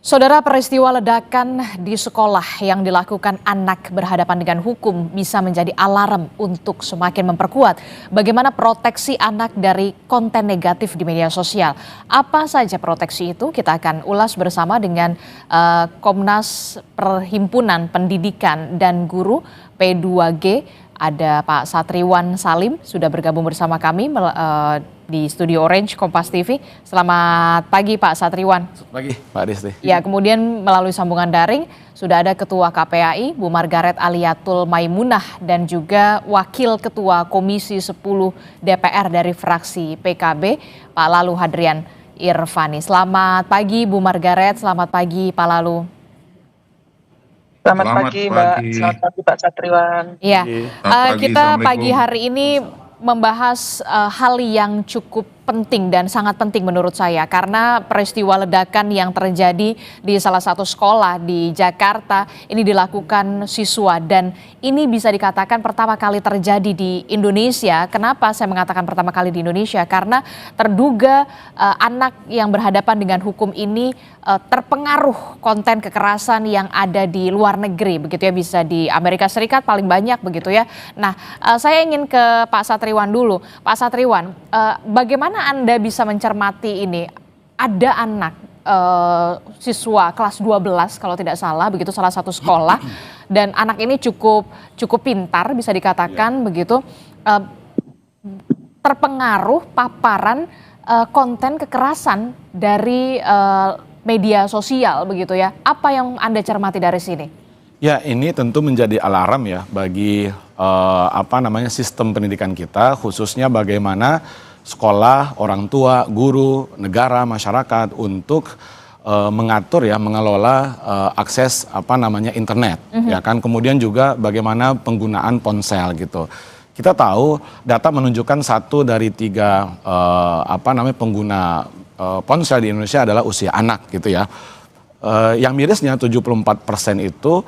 Saudara, peristiwa ledakan di sekolah yang dilakukan anak berhadapan dengan hukum bisa menjadi alarm untuk semakin memperkuat bagaimana proteksi anak dari konten negatif di media sosial. Apa saja proteksi itu? Kita akan ulas bersama dengan Komnas Perhimpunan Pendidikan dan Guru P2G. Ada Pak Satriwan Salim sudah bergabung bersama kami di Studio Orange Kompas TV. Selamat pagi Pak Satriwan. Selamat pagi Pak Desti. Ya, kemudian melalui sambungan daring sudah ada Ketua KPAI Bu Margaret Aliatul Maimunah dan juga Wakil Ketua Komisi 10 DPR dari fraksi PKB Pak Lalu Hadrian Irvani. Selamat pagi Bu Margaret, selamat pagi Pak Lalu. Selamat pagi Mbak, selamat pagi Pak Satriwan. Iya, kita pagi hari ini membahas hal yang cukup penting dan sangat penting menurut saya karena peristiwa ledakan yang terjadi di salah satu sekolah di Jakarta ini dilakukan siswa dan ini bisa dikatakan pertama kali terjadi di Indonesia. Kenapa saya mengatakan pertama kali di Indonesia? Karena terduga anak yang berhadapan dengan hukum ini terpengaruh konten kekerasan yang ada di luar negeri, begitu ya, bisa di Amerika Serikat paling banyak begitu ya. Nah, saya ingin ke Pak Satriwan dulu. Pak Satriwan, bagaimana Anda bisa mencermati ini? Ada anak siswa kelas 12 kalau tidak salah, begitu, salah satu sekolah, dan anak ini cukup pintar bisa dikatakan begitu, terpengaruh paparan konten kekerasan dari media sosial begitu ya. Apa yang Anda cermati dari sini? Ya, ini tentu menjadi alarm ya bagi sistem pendidikan kita, khususnya bagaimana sekolah, orang tua, guru, negara, masyarakat untuk mengatur ya, mengelola akses internet, ya kan. Kemudian juga bagaimana penggunaan ponsel gitu. Kita tahu data menunjukkan 1 dari 3 pengguna ponsel di Indonesia adalah usia anak gitu ya. Yang mirisnya 74% itu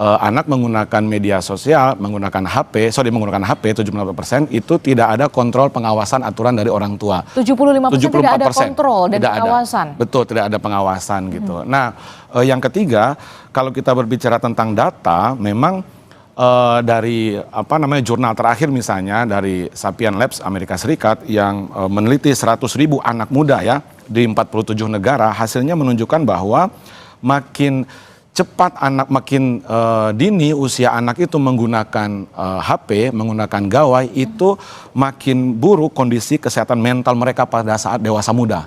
anak menggunakan media sosial, menggunakan HP 74% itu tidak ada kontrol pengawasan aturan dari orang tua. 75% tidak ada kontrol dan pengawasan. Betul, tidak ada pengawasan gitu. Nah, yang ketiga, kalau kita berbicara tentang data, memang dari jurnal terakhir misalnya dari Sapien Labs Amerika Serikat yang meneliti 100.000 anak muda ya di 47 negara, hasilnya menunjukkan bahwa makin cepat makin dini usia anak itu menggunakan HP, menggunakan gawai, itu makin buruk kondisi kesehatan mental mereka pada saat dewasa muda.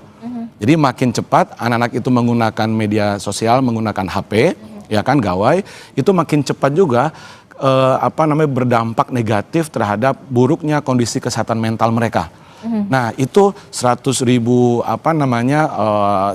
Jadi makin cepat anak-anak itu menggunakan media sosial, menggunakan HP, ya kan, gawai, itu makin cepat juga berdampak negatif terhadap buruknya kondisi kesehatan mental mereka. Nah, itu 100.000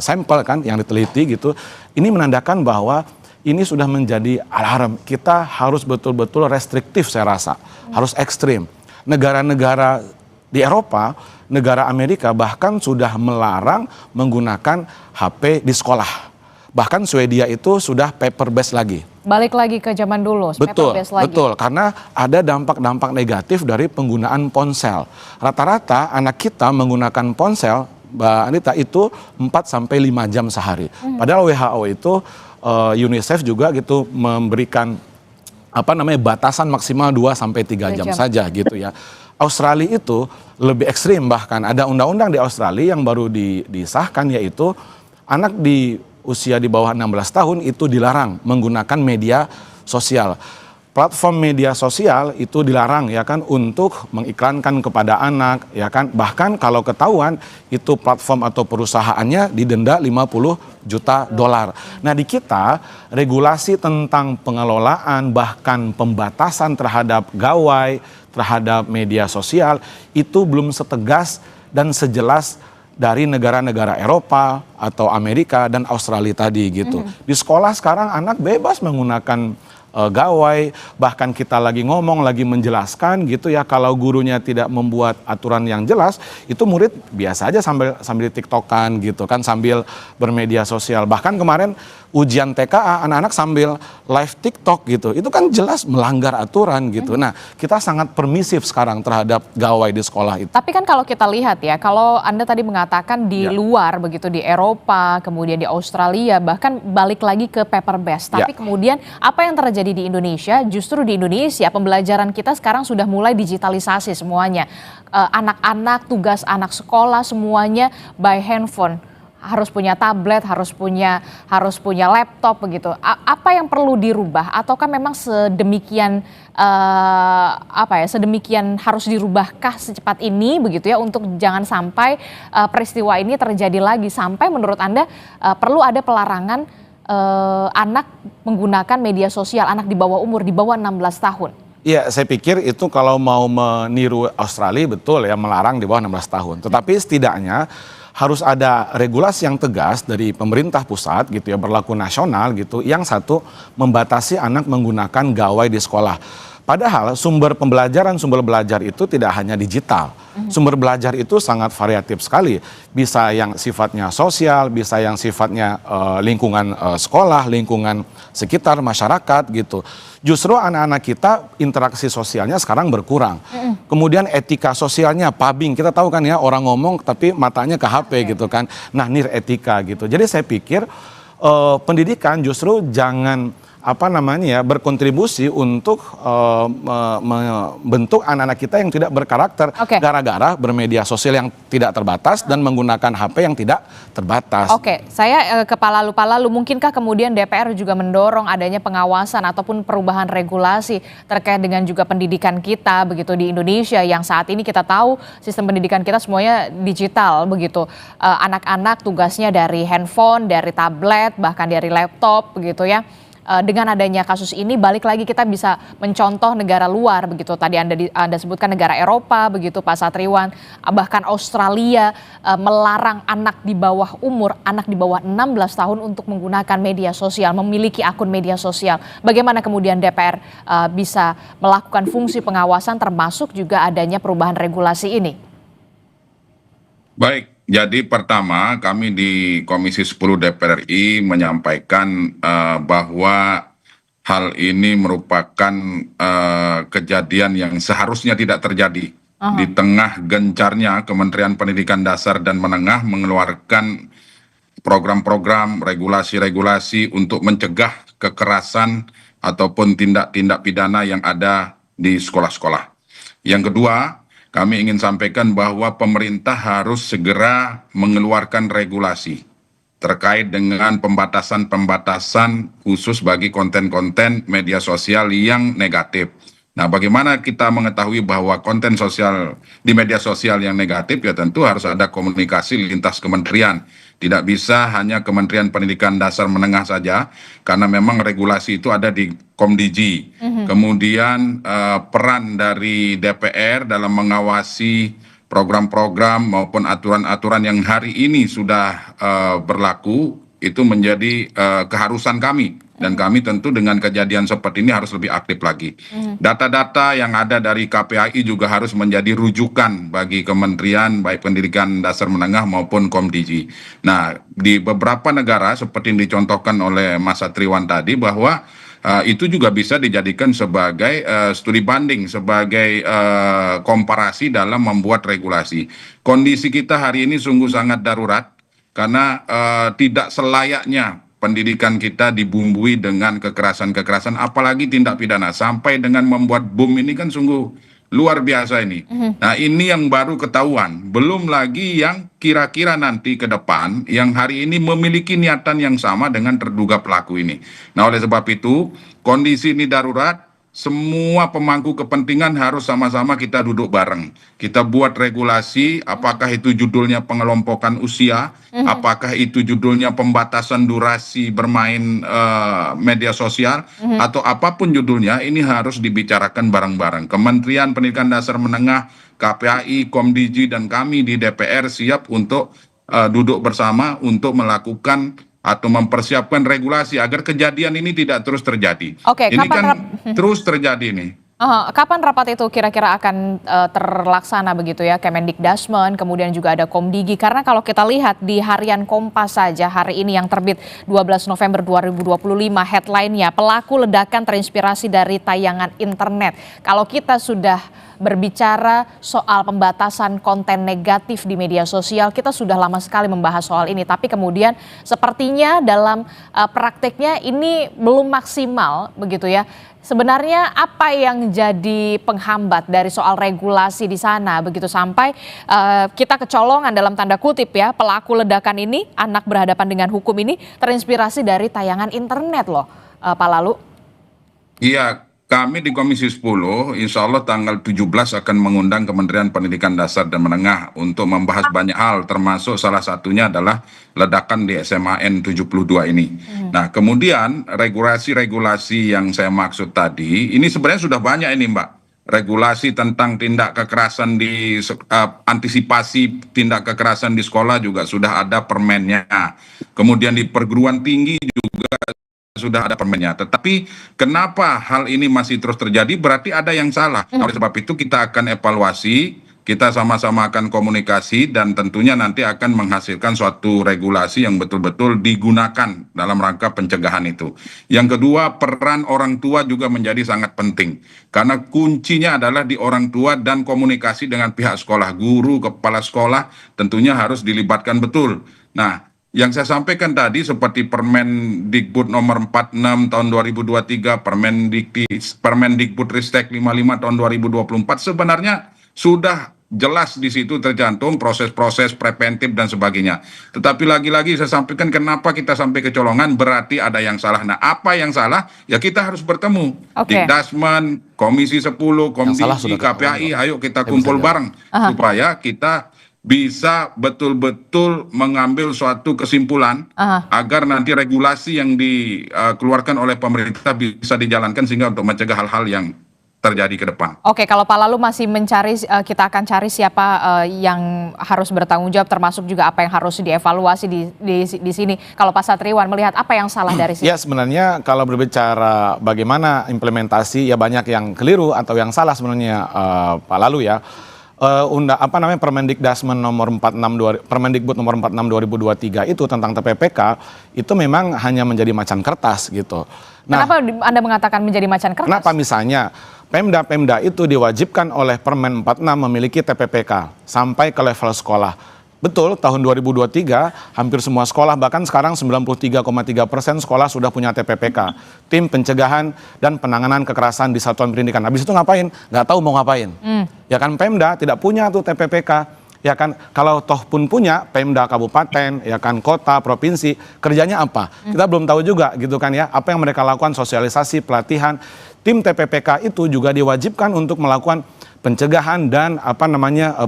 sampel kan yang diteliti gitu. Ini menandakan bahwa ini sudah menjadi alarm. Kita harus betul-betul restriktif, saya rasa. Harus ekstrim. Negara-negara di Eropa, negara Amerika bahkan sudah melarang menggunakan HP di sekolah. Bahkan Swedia itu sudah paper based lagi. Balik lagi ke zaman dulu, betul, paper based lagi. Betul, karena ada dampak-dampak negatif dari penggunaan ponsel. Rata-rata anak kita menggunakan ponsel, Mbak Anita, itu 4-5 jam sehari. Padahal WHO itu UNICEF juga gitu memberikan batasan maksimal 2-3 jam saja gitu ya. Australia itu lebih ekstrim, bahkan ada undang-undang di Australia yang baru disahkan, yaitu anak di usia di bawah 16 tahun itu dilarang menggunakan media sosial. Platform media sosial itu dilarang ya kan untuk mengiklankan kepada anak ya kan, bahkan kalau ketahuan itu platform atau perusahaannya didenda 50 juta dolar. Nah, di kita regulasi tentang pengelolaan bahkan pembatasan terhadap gawai, terhadap media sosial itu belum setegas dan sejelas dari negara-negara Eropa atau Amerika dan Australia tadi gitu. Di sekolah sekarang anak bebas menggunakan gawai, bahkan kita lagi ngomong, lagi menjelaskan gitu ya, kalau gurunya tidak membuat aturan yang jelas, itu murid biasa aja sambil TikTokan gitu kan, sambil bermedia sosial. Bahkan kemarin ujian TKA anak-anak sambil live TikTok gitu, itu kan jelas melanggar aturan gitu. Nah, kita sangat permisif sekarang terhadap gawai di sekolah itu. Tapi kan kalau kita lihat ya, kalau Anda tadi mengatakan di luar begitu, di Eropa, kemudian di Australia, bahkan balik lagi ke paper based. Tapi kemudian apa yang terjadi di Indonesia, justru di Indonesia pembelajaran kita sekarang sudah mulai digitalisasi semuanya. Anak-anak, tugas anak sekolah semuanya by handphone. Harus punya tablet, harus punya laptop begitu. Apa yang perlu dirubah ataukah memang sedemikian sedemikian harus dirubahkah secepat ini begitu ya untuk jangan sampai peristiwa ini terjadi lagi, sampai menurut Anda perlu ada pelarangan anak menggunakan media sosial, anak di bawah umur, di bawah 16 tahun? Iya, saya pikir itu kalau mau meniru Australia betul ya, melarang di bawah 16 tahun. Tetapi setidaknya harus ada regulasi yang tegas dari pemerintah pusat gitu ya, berlaku nasional gitu. Yang satu, membatasi anak menggunakan gawai di sekolah. Padahal sumber belajar itu tidak hanya digital. Sumber belajar itu sangat variatif sekali. Bisa yang sifatnya sosial, bisa yang sifatnya lingkungan sekolah, lingkungan sekitar masyarakat gitu. Justru anak-anak kita interaksi sosialnya sekarang berkurang. Kemudian etika sosialnya, pubbing, kita tahu kan ya, orang ngomong tapi matanya ke HP gitu kan. Nah, etika gitu. Jadi saya pikir pendidikan justru jangan berkontribusi untuk membentuk anak-anak kita yang tidak berkarakter gara-gara bermedia sosial yang tidak terbatas dan menggunakan HP yang tidak terbatas. Oke, saya ke Pak Lalu, mungkinkah kemudian DPR juga mendorong adanya pengawasan ataupun perubahan regulasi terkait dengan juga pendidikan kita begitu di Indonesia yang saat ini kita tahu sistem pendidikan kita semuanya digital begitu. Anak-anak tugasnya dari handphone, dari tablet, bahkan dari laptop begitu ya. Dengan adanya kasus ini balik lagi kita bisa mencontoh negara luar begitu, tadi Anda sebutkan negara Eropa begitu Pak Satriwan, bahkan Australia melarang anak di bawah umur, anak di bawah 16 tahun untuk menggunakan media sosial, memiliki akun media sosial. Bagaimana kemudian DPR bisa melakukan fungsi pengawasan termasuk juga adanya perubahan regulasi ini? Baik, jadi pertama kami di Komisi 10 DPR RI menyampaikan bahwa hal ini merupakan kejadian yang seharusnya tidak terjadi. Di tengah gencarnya Kementerian Pendidikan Dasar dan Menengah mengeluarkan program-program, regulasi-regulasi untuk mencegah kekerasan ataupun tindak-tindak pidana yang ada di sekolah-sekolah. Yang kedua, kami ingin sampaikan bahwa pemerintah harus segera mengeluarkan regulasi terkait dengan pembatasan-pembatasan khusus bagi konten-konten media sosial yang negatif. Nah, bagaimana kita mengetahui bahwa konten sosial di media sosial yang negatif? Ya tentu harus ada komunikasi lintas kementerian. Tidak bisa hanya Kementerian Pendidikan Dasar Menengah saja, karena memang regulasi itu ada di Komdigi. Kemudian peran dari DPR dalam mengawasi program-program maupun aturan-aturan yang hari ini sudah berlaku, itu menjadi keharusan kami. Dan kami tentu dengan kejadian seperti ini harus lebih aktif lagi. Data-data yang ada dari KPAI juga harus menjadi rujukan bagi kementerian baik pendidikan dasar menengah maupun Komdigi. Nah, di beberapa negara seperti yang dicontohkan oleh Mas Satriwan tadi, bahwa itu juga bisa dijadikan sebagai studi banding, sebagai komparasi dalam membuat regulasi. Kondisi kita hari ini sungguh sangat darurat karena tidak selayaknya pendidikan kita dibumbui dengan kekerasan-kekerasan, apalagi tindak pidana. Sampai dengan membuat bom ini kan sungguh luar biasa ini. Nah, ini yang baru ketahuan. Belum lagi yang kira-kira nanti ke depan, yang hari ini memiliki niatan yang sama dengan terduga pelaku ini. Nah, oleh sebab itu, kondisi ini darurat. Semua pemangku kepentingan harus sama-sama kita duduk bareng. Kita buat regulasi, apakah itu judulnya pengelompokan usia, apakah itu judulnya pembatasan durasi bermain media sosial, atau apapun judulnya, ini harus dibicarakan bareng-bareng. Kementerian Pendidikan Dasar Menengah, KPAI, Komdigi, dan kami di DPR siap untuk duduk bersama untuk melakukan atau mempersiapkan regulasi agar kejadian ini tidak terus terjadi. Oke, Ini kapan kan terus terjadi nih. kapan rapat itu kira-kira akan terlaksana begitu ya, Kemendikbudristek, kemudian juga ada Komdigi, karena kalau kita lihat di harian Kompas saja hari ini yang terbit 12 November 2025, headline-nya pelaku ledakan terinspirasi dari tayangan internet. Kalau kita sudah berbicara soal pembatasan konten negatif di media sosial, kita sudah lama sekali membahas soal ini, tapi kemudian sepertinya dalam prakteknya ini belum maksimal begitu ya. Sebenarnya apa yang jadi penghambat dari soal regulasi di sana begitu sampai kita kecolongan dalam tanda kutip ya, pelaku ledakan ini, anak berhadapan dengan hukum ini terinspirasi dari tayangan internet loh, Pak Lalu. Iya, kami di Komisi 10, insya Allah tanggal 17 akan mengundang Kementerian Pendidikan Dasar dan Menengah untuk membahas banyak hal, termasuk salah satunya adalah ledakan di SMAN 72 ini. Nah, kemudian regulasi-regulasi yang saya maksud tadi, ini sebenarnya sudah banyak ini Mbak. Regulasi tentang tindak kekerasan antisipasi tindak kekerasan di sekolah juga sudah ada permennya. Kemudian di perguruan tinggi juga sudah ada permennya. Tetapi kenapa hal ini masih terus terjadi? Berarti ada yang salah. Oleh sebab itu kita akan evaluasi, kita sama-sama akan komunikasi, dan tentunya nanti akan menghasilkan suatu regulasi yang betul-betul digunakan dalam rangka pencegahan itu. Yang kedua, peran orang tua juga menjadi sangat penting. Karena kuncinya adalah di orang tua dan komunikasi dengan pihak sekolah. Guru, kepala sekolah tentunya harus dilibatkan betul. Nah, yang saya sampaikan tadi seperti Permendikbud nomor 46 tahun 2023, Permendikbudristek 55 tahun 2024 sebenarnya sudah jelas di situ tercantum proses-proses preventif dan sebagainya. Tetapi lagi-lagi saya sampaikan kenapa kita sampai kecolongan, berarti ada yang salah. Nah, apa yang salah? Ya kita harus bertemu. Dikdasmen, Komisi 10, Komdigi, KPAI, ayo kita kumpul bareng supaya kita bisa betul-betul mengambil suatu kesimpulan agar nanti regulasi yang dikeluarkan oleh pemerintah bisa dijalankan sehingga untuk mencegah hal-hal yang terjadi ke depan. Oke, kalau Pak Lalu masih mencari, kita akan cari siapa yang harus bertanggung jawab, termasuk juga apa yang harus dievaluasi di sini. Kalau Pak Satriwan melihat apa yang salah dari sini? Ya, sebenarnya kalau berbicara bagaimana implementasi, ya banyak yang keliru atau yang salah sebenarnya, Pak Lalu ya. Permendikbud nomor 46 2023 itu tentang TPPK itu memang hanya menjadi macan kertas gitu. Nah, kenapa Anda mengatakan menjadi macan kertas? Kenapa misalnya Pemda itu diwajibkan oleh Permen 46 memiliki TPPK sampai ke level sekolah. Betul, tahun 2023 hampir semua sekolah, bahkan sekarang 93,3% sekolah sudah punya TPPK, tim pencegahan dan penanganan kekerasan di satuan pendidikan. Habis itu ngapain? Nggak tahu mau ngapain. Ya kan, Pemda tidak punya tuh TPPK. Ya kan, kalau toh pun punya, Pemda kabupaten, ya kan, kota, provinsi, kerjanya apa? Kita belum tahu juga gitu kan ya, apa yang mereka lakukan, sosialisasi, pelatihan. Tim TPPK itu juga diwajibkan untuk melakukan pencegahan dan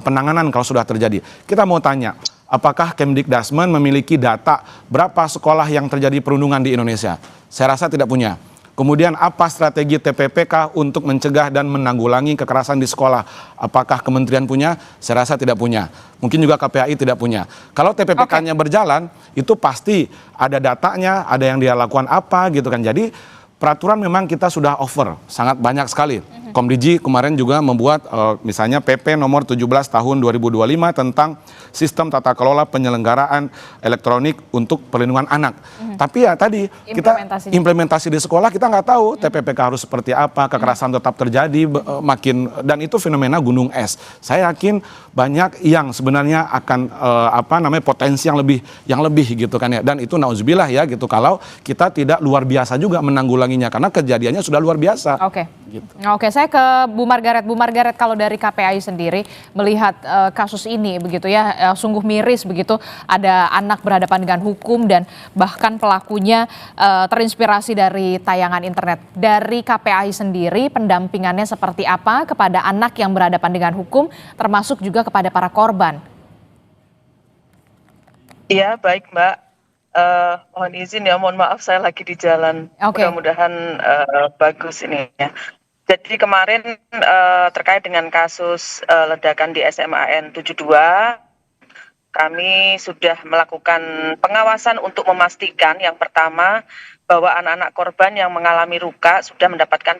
penanganan kalau sudah terjadi. Kita mau tanya, apakah Kemdikbudristek memiliki data berapa sekolah yang terjadi perundungan di Indonesia? Saya rasa tidak punya. Kemudian apa strategi TPPK untuk mencegah dan menanggulangi kekerasan di sekolah? Apakah kementerian punya? Saya rasa tidak punya. Mungkin juga KPAI tidak punya. Kalau TPPK-nya berjalan, itu pasti ada datanya, ada yang dia lakukan apa gitu kan. Jadi peraturan memang kita sudah over, sangat banyak sekali. Komdigi kemarin juga membuat misalnya PP nomor 17 tahun 2025 tentang sistem tata kelola penyelenggaraan elektronik untuk perlindungan anak. Tapi ya tadi kita implementasi di sekolah kita nggak tahu TPPK harus seperti apa, kekerasan tetap terjadi dan itu fenomena gunung es. Saya yakin banyak yang sebenarnya akan potensi yang lebih gitu kan ya. Dan itu nauzubillah ya gitu kalau kita tidak luar biasa juga menanggulanginya karena kejadiannya sudah luar biasa. Oke, saya ke Bu Margaret. Bu Margaret, kalau dari KPAI sendiri melihat kasus ini begitu ya, sungguh miris begitu, ada anak berhadapan dengan hukum dan bahkan pelakunya terinspirasi dari tayangan internet. Dari KPAI sendiri pendampingannya seperti apa kepada anak yang berhadapan dengan hukum, termasuk juga kepada para korban? Iya, baik Mbak. Mohon izin ya, mohon maaf saya lagi di jalan. Mudah-mudahan bagus ini ya. Jadi kemarin terkait dengan kasus ledakan di SMAN 72, kami sudah melakukan pengawasan untuk memastikan yang pertama bahwa anak-anak korban yang mengalami luka sudah mendapatkan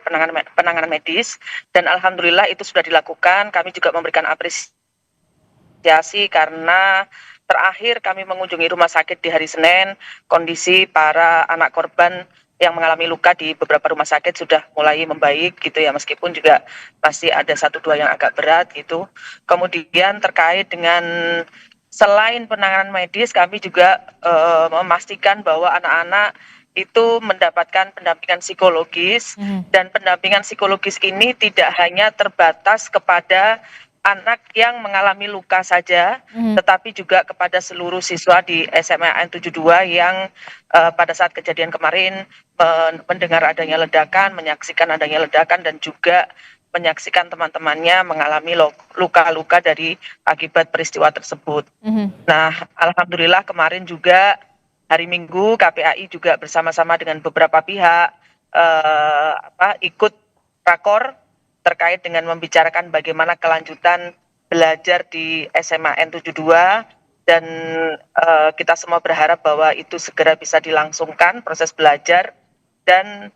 penanganan medis dan alhamdulillah itu sudah dilakukan. Kami juga memberikan apresiasi karena terakhir kami mengunjungi rumah sakit di hari Senin, kondisi para anak korban yang mengalami luka di beberapa rumah sakit sudah mulai membaik gitu ya, meskipun juga masih ada 1-2 yang agak berat gitu. Kemudian terkait dengan selain penanganan medis, kami juga memastikan bahwa anak-anak itu mendapatkan pendampingan psikologis dan pendampingan psikologis ini tidak hanya terbatas kepada anak yang mengalami luka saja, tetapi juga kepada seluruh siswa di SMAN 72 yang pada saat kejadian kemarin mendengar adanya ledakan, menyaksikan adanya ledakan dan juga menyaksikan teman-temannya mengalami luka-luka dari akibat peristiwa tersebut. Nah, alhamdulillah kemarin juga hari Minggu KPAI juga bersama-sama dengan beberapa pihak ikut rakor terkait dengan membicarakan bagaimana kelanjutan belajar di SMAN 72 dan kita semua berharap bahwa itu segera bisa dilangsungkan proses belajar dan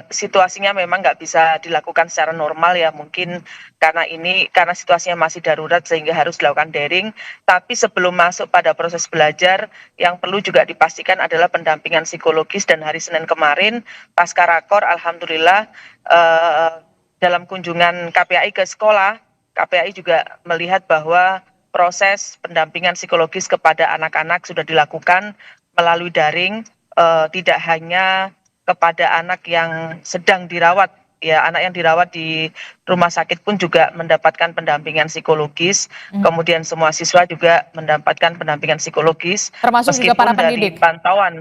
situasinya memang nggak bisa dilakukan secara normal ya, mungkin karena situasinya masih darurat sehingga harus dilakukan daring. Tapi sebelum masuk pada proses belajar, yang perlu juga dipastikan adalah pendampingan psikologis dan hari Senin kemarin pasca rakor alhamdulillah dalam kunjungan KPAI ke sekolah, KPAI juga melihat bahwa proses pendampingan psikologis kepada anak-anak sudah dilakukan melalui daring, tidak hanya kepada anak yang sedang dirawat, ya anak yang dirawat di rumah sakit pun juga mendapatkan pendampingan psikologis, kemudian semua siswa juga mendapatkan pendampingan psikologis, termasuk juga para pendidik. Dari pantauan,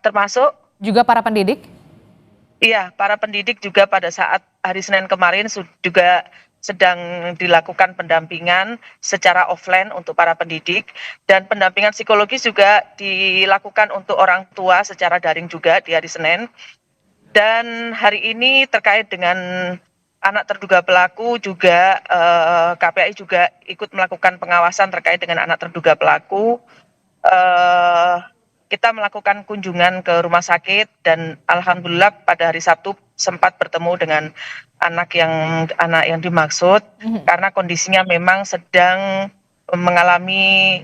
termasuk juga para pendidik. Iya, para pendidik juga pada saat hari Senin kemarin juga sedang dilakukan pendampingan secara offline untuk para pendidik dan pendampingan psikologis juga dilakukan untuk orang tua secara daring juga di hari Senin. Dan hari ini terkait dengan anak terduga pelaku juga KPAI juga ikut melakukan pengawasan terkait dengan anak terduga pelaku. Kita melakukan kunjungan ke rumah sakit dan alhamdulillah pada hari Sabtu sempat bertemu dengan anak yang dimaksud karena kondisinya memang sedang mengalami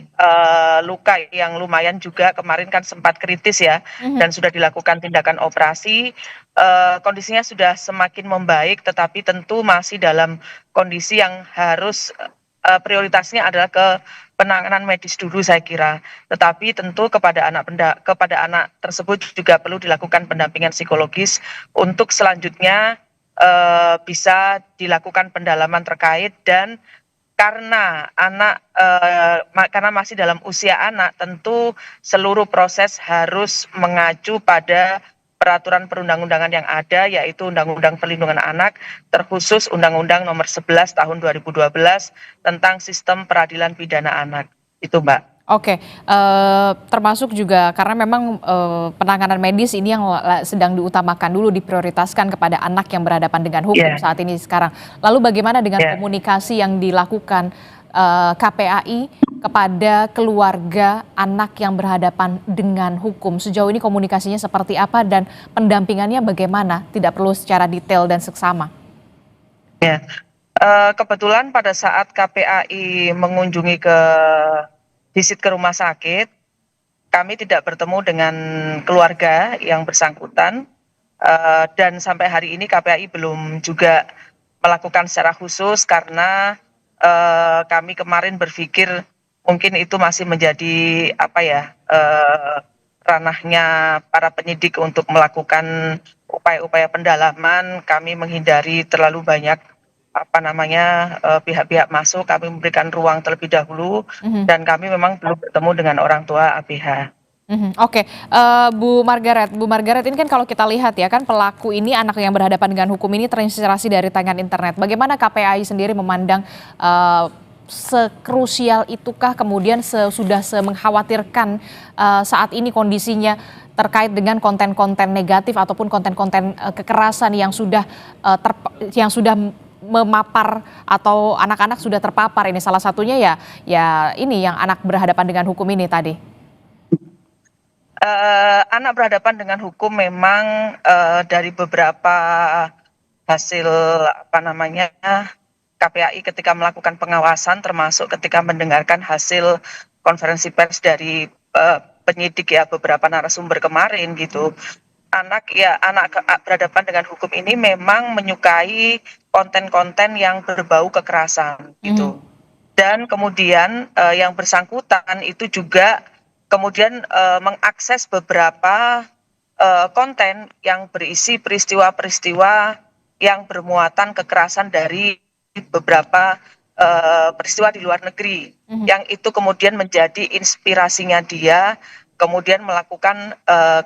luka yang lumayan juga, kemarin kan sempat kritis ya dan sudah dilakukan tindakan operasi. Kondisinya sudah semakin membaik tetapi tentu masih dalam kondisi yang harus prioritasnya adalah ke penanganan medis dulu saya kira. Tetapi tentu kepada anak tersebut juga perlu dilakukan pendampingan psikologis untuk selanjutnya bisa dilakukan pendalaman terkait dan karena karena masih dalam usia anak tentu seluruh proses harus mengacu pada peraturan perundang-undangan yang ada, yaitu Undang-Undang Perlindungan Anak, terkhusus Undang-Undang Nomor 11 Tahun 2012 tentang Sistem Peradilan Pidana Anak. Itu, Mbak. Oke, termasuk juga karena memang penanganan medis ini yang sedang diutamakan dulu, diprioritaskan kepada anak yang berhadapan dengan hukum saat ini sekarang. Lalu bagaimana dengan komunikasi yang dilakukan KPAI kepada keluarga anak yang berhadapan dengan hukum? Sejauh ini komunikasinya seperti apa dan pendampingannya bagaimana? Tidak perlu secara detail dan seksama. Ya, kebetulan pada saat KPAI mengunjungi visit ke rumah sakit, kami tidak bertemu dengan keluarga yang bersangkutan dan sampai hari ini KPAI belum juga melakukan secara khusus karena kami kemarin berpikir mungkin itu masih menjadi ranahnya para penyidik untuk melakukan upaya-upaya pendalaman. Kami menghindari terlalu banyak pihak-pihak masuk, kami memberikan ruang terlebih dahulu dan kami memang belum bertemu dengan orang tua ABH. Oke, Bu Margaret ini kan kalau kita lihat ya kan pelaku ini anak yang berhadapan dengan hukum ini terinspirasi dari tayangan internet. Bagaimana KPAI sendiri memandang sekrusial itukah kemudian sudah mengkhawatirkan saat ini kondisinya terkait dengan konten-konten negatif ataupun konten-konten kekerasan yang sudah memapar atau anak-anak sudah terpapar ini, salah satunya ya ini yang anak berhadapan dengan hukum ini tadi? Anak berhadapan dengan hukum memang dari beberapa hasil apa namanya KPAI ketika melakukan pengawasan, termasuk ketika mendengarkan hasil konferensi pers dari penyidik ya, beberapa narasumber kemarin gitu. Anak berhadapan dengan hukum ini memang menyukai konten-konten yang berbau kekerasan gitu. Dan kemudian yang bersangkutan itu juga kemudian mengakses beberapa konten yang berisi peristiwa-peristiwa yang bermuatan kekerasan dari beberapa peristiwa di luar negeri, yang itu kemudian menjadi inspirasinya dia kemudian melakukan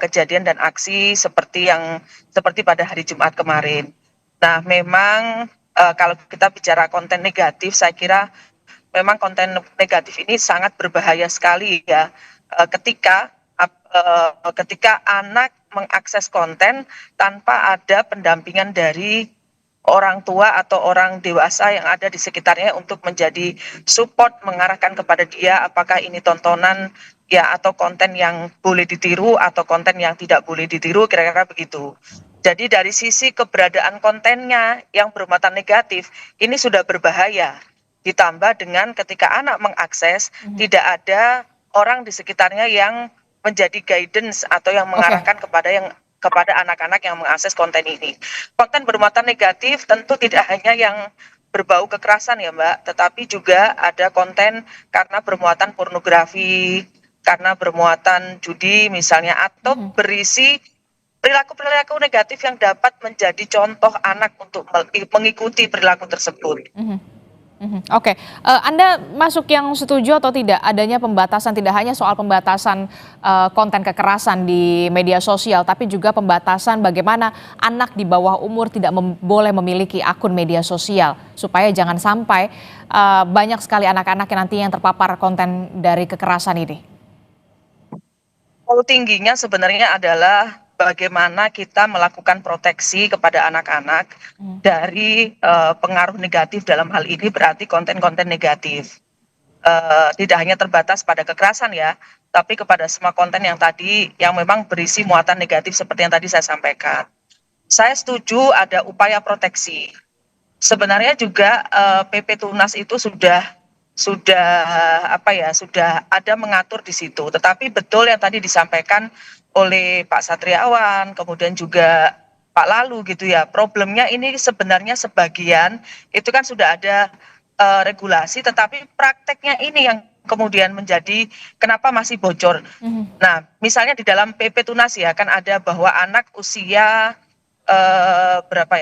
kejadian dan aksi seperti pada hari Jumat kemarin. Nah, memang kalau kita bicara konten negatif, saya kira memang konten negatif ini sangat berbahaya sekali ya, ketika anak mengakses konten tanpa ada pendampingan dari orang tua atau orang dewasa yang ada di sekitarnya untuk menjadi support, mengarahkan kepada dia apakah ini tontonan ya atau konten yang boleh ditiru atau konten yang tidak boleh ditiru, kira-kira begitu. Jadi dari sisi keberadaan kontennya yang bermuatan negatif ini sudah berbahaya. Ditambah dengan ketika anak mengakses tidak ada orang di sekitarnya yang menjadi guidance atau yang mengarahkan kepada anak-anak yang mengakses konten ini. Konten bermuatan negatif tentu tidak hanya yang berbau kekerasan ya Mbak, tetapi juga ada konten karena bermuatan pornografi, karena bermuatan judi misalnya, atau berisi perilaku-perilaku negatif yang dapat menjadi contoh anak untuk mengikuti perilaku tersebut. Oke, Anda masuk yang setuju atau tidak adanya pembatasan, tidak hanya soal pembatasan konten kekerasan di media sosial, tapi juga pembatasan bagaimana anak di bawah umur tidak boleh memiliki akun media sosial, supaya jangan sampai banyak sekali anak-anak yang nantinya yang terpapar konten dari kekerasan ini? Tingginya sebenarnya adalah bagaimana kita melakukan proteksi kepada anak-anak dari pengaruh negatif, dalam hal ini berarti konten-konten negatif. Tidak hanya terbatas pada kekerasan ya, tapi kepada semua konten yang tadi yang memang berisi muatan negatif seperti yang tadi saya sampaikan. Saya setuju ada upaya proteksi. Sebenarnya juga PP Tunas itu sudah ada mengatur di situ. Tetapi betul yang tadi disampaikan oleh Pak Satriawan, kemudian juga Pak Lalu gitu ya. Problemnya ini sebenarnya sebagian itu kan sudah ada regulasi, tetapi prakteknya ini yang kemudian menjadi kenapa masih bocor. Nah, misalnya di dalam PP Tunas ya kan ada bahwa anak usia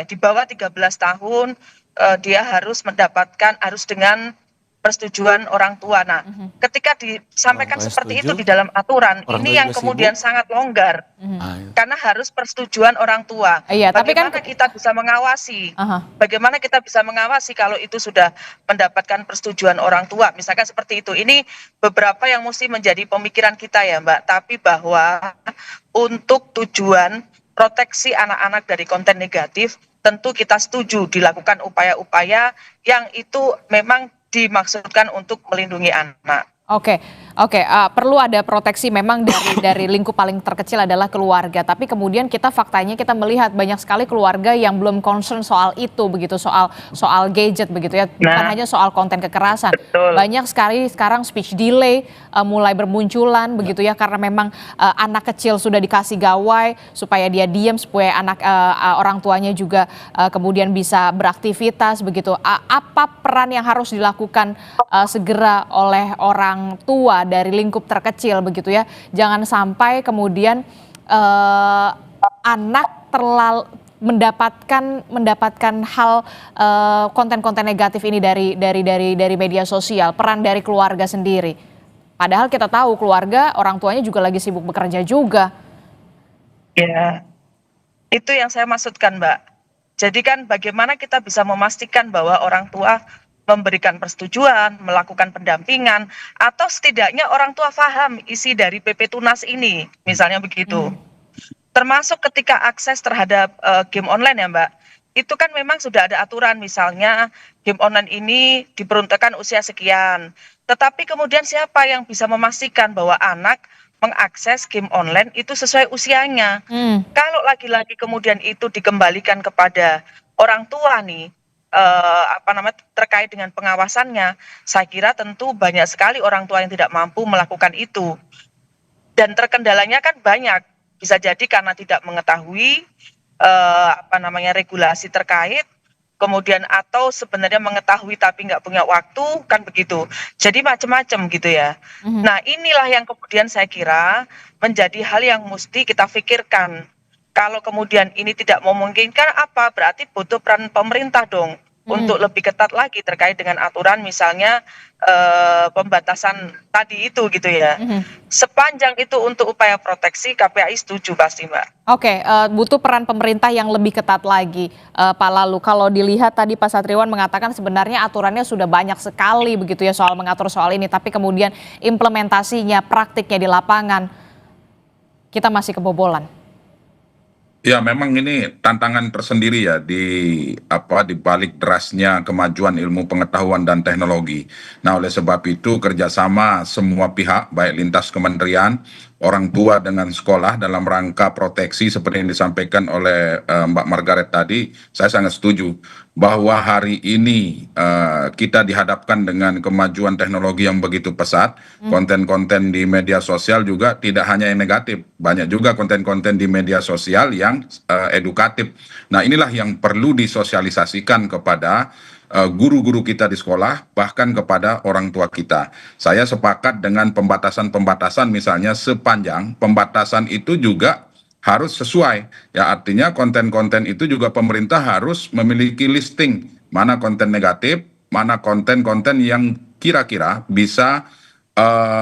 di bawah 13 tahun dia harus dengan persetujuan orang tua. Nah, ketika disampaikan seperti itu di dalam aturan, ini yang kemudian sangat longgar, karena harus persetujuan orang tua. Iya, tapi kan kita bisa mengawasi? Bagaimana kita bisa mengawasi kalau itu sudah mendapatkan persetujuan orang tua? Misalkan seperti itu. Ini beberapa yang mesti menjadi pemikiran kita ya, Mbak. Tapi bahwa untuk tujuan proteksi anak-anak dari konten negatif, tentu kita setuju dilakukan upaya-upaya yang itu memang dimaksudkan untuk melindungi anak. Oke, perlu ada proteksi memang dari lingkup paling terkecil adalah keluarga. Tapi kemudian faktanya kita melihat banyak sekali keluarga yang belum concern soal itu, begitu soal gadget begitu ya, bukan hanya soal konten kekerasan. Betul. Banyak sekali sekarang speech delay mulai bermunculan begitu ya, karena memang anak kecil sudah dikasih gawai supaya dia diam, supaya orang tuanya juga kemudian bisa beraktivitas begitu. Apa peran yang harus dilakukan segera oleh orang tua dari lingkup terkecil begitu ya, jangan sampai kemudian anak terlalu mendapatkan hal konten-konten negatif ini dari media sosial. Peran dari keluarga sendiri, padahal kita tahu keluarga orang tuanya juga lagi sibuk bekerja juga. Ya, itu yang saya maksudkan Mbak. Jadi kan bagaimana kita bisa memastikan bahwa orang tua memberikan persetujuan, melakukan pendampingan, atau setidaknya orang tua paham isi dari PP Tunas ini, misalnya begitu. Termasuk ketika akses terhadap game online ya Mbak. itu kan memang sudah ada aturan, misalnya game online ini diperuntukkan usia sekian. Tetapi kemudian siapa yang bisa memastikan bahwa anak mengakses game online itu sesuai usianya? Hmm. Kalau lagi-lagi kemudian itu dikembalikan kepada orang tua nih, terkait dengan pengawasannya, saya kira tentu banyak sekali orang tua yang tidak mampu melakukan itu. Dan terkendalanya kan banyak, bisa jadi karena tidak mengetahui regulasi terkait, kemudian atau sebenarnya mengetahui tapi nggak punya waktu, kan begitu. Jadi macam-macam gitu ya. Nah, inilah yang kemudian saya kira menjadi hal yang mesti kita pikirkan. Kalau kemudian ini tidak memungkinkan, apa berarti butuh peran pemerintah dong untuk lebih ketat lagi terkait dengan aturan, misalnya pembatasan tadi itu gitu ya. Sepanjang itu untuk upaya proteksi, KPAI setuju pasti, Mbak. Oke, butuh peran pemerintah yang lebih ketat lagi, Pak Lalu. Kalau dilihat tadi Pak Satriwan mengatakan sebenarnya aturannya sudah banyak sekali begitu ya soal mengatur soal ini, tapi kemudian implementasinya, praktiknya di lapangan, kita masih kebobolan. Ya, memang ini tantangan tersendiri ya di balik derasnya kemajuan ilmu pengetahuan dan teknologi. Nah, oleh sebab itu kerjasama semua pihak, baik lintas kementerian, orang tua dengan sekolah dalam rangka proteksi seperti yang disampaikan oleh Mbak Margaret tadi, saya sangat setuju bahwa hari ini kita dihadapkan dengan kemajuan teknologi yang begitu pesat. Konten-konten di media sosial juga tidak hanya yang negatif, banyak juga konten-konten di media sosial yang edukatif. Nah, inilah yang perlu disosialisasikan kepada guru-guru kita di sekolah, bahkan kepada orang tua kita. Saya sepakat dengan pembatasan-pembatasan, misalnya sepanjang pembatasan itu juga harus sesuai. Ya, artinya konten-konten itu juga pemerintah harus memiliki listing mana konten negatif, mana konten-konten yang kira-kira bisa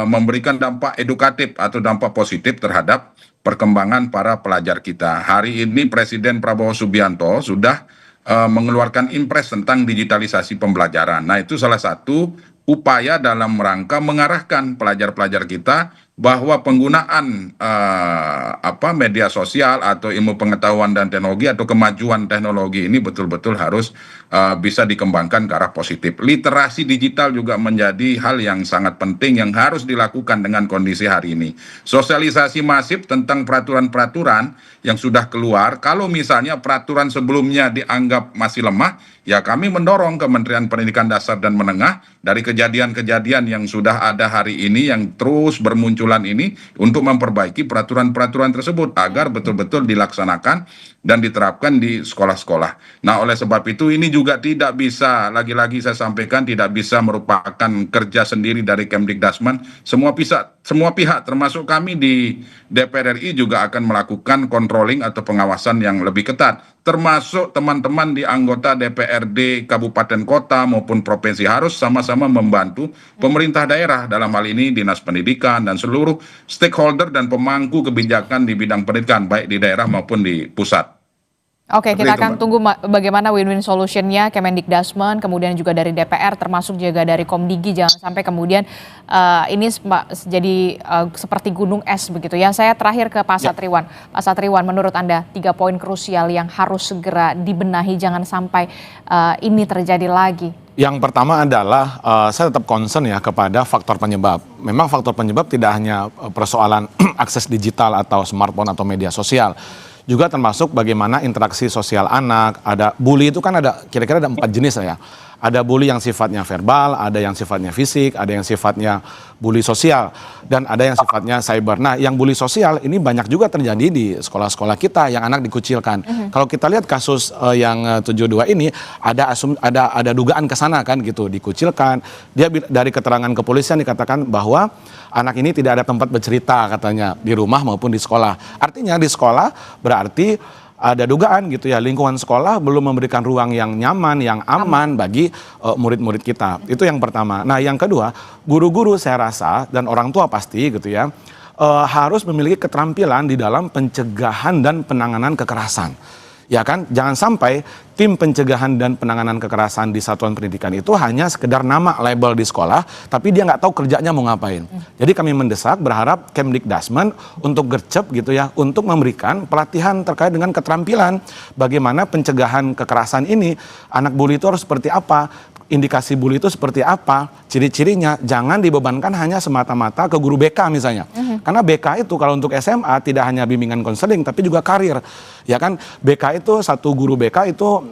memberikan dampak edukatif atau dampak positif terhadap perkembangan para pelajar kita. Hari ini Presiden Prabowo Subianto sudah mengeluarkan impres tentang digitalisasi pembelajaran. Nah, itu salah satu upaya dalam rangka mengarahkan pelajar-pelajar kita bahwa penggunaan media sosial atau ilmu pengetahuan dan teknologi atau kemajuan teknologi ini betul-betul harus bisa dikembangkan ke arah positif. Literasi digital juga menjadi hal yang sangat penting yang harus dilakukan dengan kondisi hari ini. Sosialisasi masif tentang peraturan-peraturan yang sudah keluar, kalau misalnya peraturan sebelumnya dianggap masih lemah, ya kami mendorong Kementerian Pendidikan Dasar dan Menengah dari kejadian-kejadian yang sudah ada hari ini yang terus bermunculan ini untuk memperbaiki peraturan-peraturan tersebut agar betul-betul dilaksanakan dan diterapkan di sekolah-sekolah. Nah, oleh sebab itu ini juga tidak bisa, lagi-lagi saya sampaikan, tidak bisa merupakan kerja sendiri dari Kemdikbudristek. Semua pihak termasuk kami di DPR RI juga akan melakukan controlling atau pengawasan yang lebih ketat, termasuk teman-teman di anggota DPRD kabupaten kota maupun provinsi harus sama-sama membantu pemerintah daerah, dalam hal ini Dinas Pendidikan dan seluruh stakeholder dan pemangku kebijakan di bidang pendidikan baik di daerah maupun di pusat. Oke, Seperti kita itu, akan Mbak. tunggu bagaimana win-win solutionnya Kemendikbudristek, kemudian juga dari DPR, termasuk juga dari Komdigi, jangan sampai kemudian ini jadi seperti gunung es begitu ya. Saya terakhir ke Pak Satriwan. Pak Satriwan, menurut Anda 3 poin krusial yang harus segera dibenahi, jangan sampai ini terjadi lagi. Yang pertama adalah saya tetap concern ya kepada faktor penyebab. Memang faktor penyebab tidak hanya persoalan akses digital atau smartphone atau media sosial, juga termasuk bagaimana interaksi sosial anak. Ada bully itu kan ada kira-kira ada 4 jenis ya. Ada bully yang sifatnya verbal, ada yang sifatnya fisik, ada yang sifatnya bully sosial, dan ada yang sifatnya cyber. Nah, yang bully sosial ini banyak juga terjadi di sekolah-sekolah kita yang anak dikucilkan. Kalau kita lihat kasus yang 72 ini ada dugaan ke sana kan gitu, dikucilkan. Dia dari keterangan kepolisian dikatakan bahwa anak ini tidak ada tempat bercerita katanya di rumah maupun di sekolah. Artinya di sekolah berarti ada dugaan gitu ya, lingkungan sekolah belum memberikan ruang yang nyaman, yang aman bagi murid-murid kita. Itu yang pertama. Nah, yang kedua, guru-guru saya rasa dan orang tua pasti gitu ya, harus memiliki keterampilan di dalam pencegahan dan penanganan kekerasan. Ya kan, jangan sampai tim pencegahan dan penanganan kekerasan di satuan pendidikan itu hanya sekedar nama label di sekolah, tapi dia nggak tahu kerjanya mau ngapain. Jadi kami mendesak, berharap Kemdikbudrismen untuk gercep gitu ya, untuk memberikan pelatihan terkait dengan keterampilan bagaimana pencegahan kekerasan ini, anak bully itu harus seperti apa, indikasi bully itu seperti apa, ciri-cirinya, jangan dibebankan hanya semata-mata ke guru BK misalnya. Karena BK itu kalau untuk SMA tidak hanya bimbingan konseling tapi juga karir. Ya kan, BK itu satu guru BK itu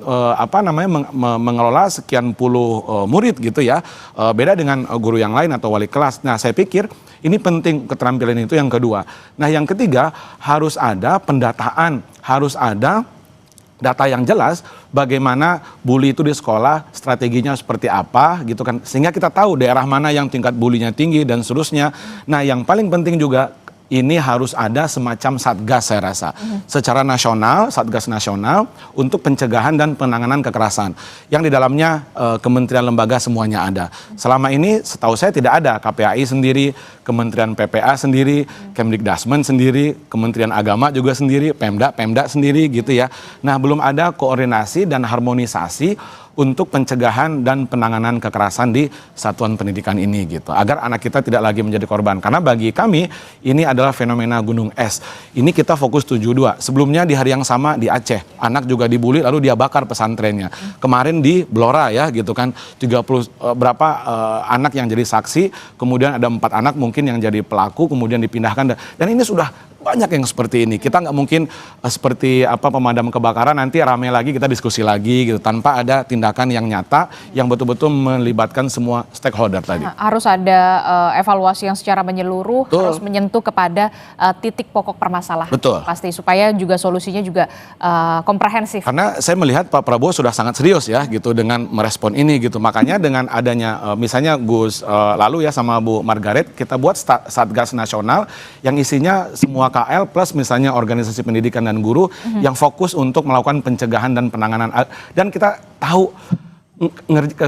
mengelola sekian puluh murid gitu ya. Beda dengan guru yang lain atau wali kelas. Nah, saya pikir ini penting keterampilan itu yang kedua. Nah, yang ketiga harus ada pendataan, harus ada data yang jelas bagaimana bully itu di sekolah, strateginya seperti apa gitu kan, sehingga kita tahu daerah mana yang tingkat bullynya tinggi dan seterusnya. Nah, yang paling penting juga ini harus ada semacam satgas saya rasa secara nasional, satgas nasional untuk pencegahan dan penanganan kekerasan yang di dalamnya kementerian lembaga semuanya ada. Selama ini setahu saya tidak ada, KPAI sendiri, Kementerian PPA sendiri, Kemdikbudrismen sendiri, Kementerian Agama juga sendiri, Pemda sendiri gitu ya. Nah, belum ada koordinasi dan harmonisasi untuk pencegahan dan penanganan kekerasan di satuan pendidikan ini gitu, agar anak kita tidak lagi menjadi korban. Karena bagi kami ini adalah fenomena gunung es. Ini kita fokus 72. Sebelumnya di hari yang sama di Aceh, anak juga dibully lalu dia bakar pesantrennya. Kemarin di Blora ya gitu kan, 30 anak yang jadi saksi, kemudian ada 4 anak mungkin yang jadi pelaku, kemudian dipindahkan. Dan ini sudah banyak yang seperti ini. Kita nggak mungkin seperti pemadam kebakaran nanti rame lagi kita diskusi lagi gitu tanpa ada tindakan yang nyata yang betul-betul melibatkan semua stakeholder tadi. Harus ada evaluasi yang secara menyeluruh, harus menyentuh kepada titik pokok permasalahan. Betul. Pasti supaya juga solusinya juga komprehensif. Karena saya melihat Pak Prabowo sudah sangat serius ya gitu dengan merespon ini gitu. Makanya dengan adanya misalnya Gus lalu ya sama Bu Margaret kita buat Satgas Nasional yang isinya semua KL plus misalnya organisasi pendidikan dan guru yang fokus untuk melakukan pencegahan dan penanganan, dan kita tahu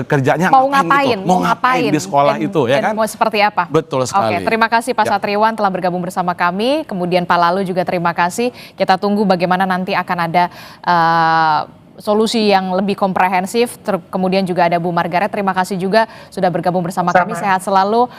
kerjanya mau ngapain, gitu. mau ngapain di sekolah itu ya kan, mau seperti apa. Betul sekali. Oke, terima kasih Pak Satriwan telah bergabung bersama kami, kemudian Pak Lalu juga terima kasih. Kita tunggu bagaimana nanti akan ada solusi yang lebih komprehensif. Kemudian juga ada Bu Margaret, terima kasih juga sudah bergabung bersama kami. Sehat selalu.